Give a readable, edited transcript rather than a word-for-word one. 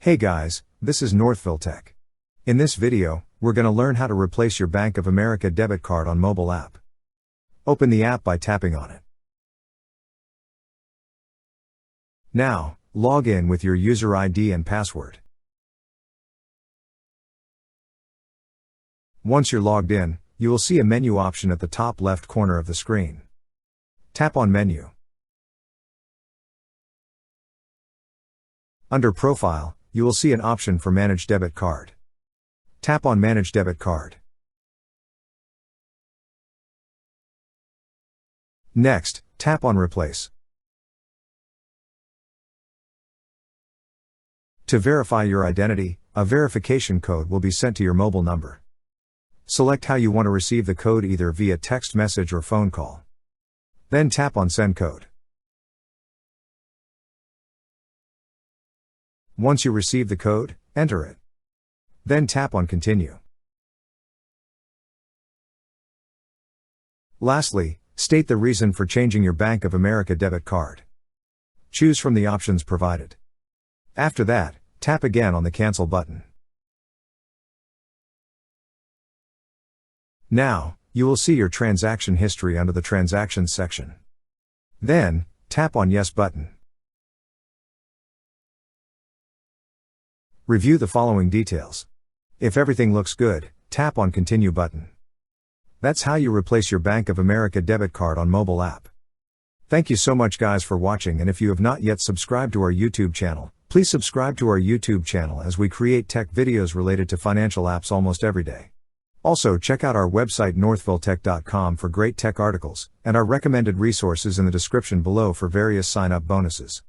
Hey guys, this is Northville Tech. In this video, we're going to learn how to replace your Bank of America debit card on mobile app. Open the app by tapping on it. Now, log in with your user ID and password. Once you're logged in, you will see a menu option at the top left corner of the screen. Tap on Menu. Under Profile, you will see an option for Manage Debit Card. Tap on Manage Debit Card. Next, tap on Replace. To verify your identity, a verification code will be sent to your mobile number. Select how you want to receive the code, either via text message or phone call. Then tap on Send Code. Once you receive the code, enter it. Then tap on Continue. Lastly, state the reason for changing your Bank of America debit card. Choose from the options provided. After that, tap again on the Cancel button. Now, you will see your transaction history under the Transactions section. Then, tap on Yes button. Review the following details. If everything looks good, tap on Continue button. That's how you replace your Bank of America debit card on mobile app. Thank you so much guys for watching, and if you have not yet subscribed to our YouTube channel, please subscribe to our YouTube channel as we create tech videos related to financial apps almost every day. Also check out our website northvilletech.com for great tech articles, and our recommended resources in the description below for various sign-up bonuses.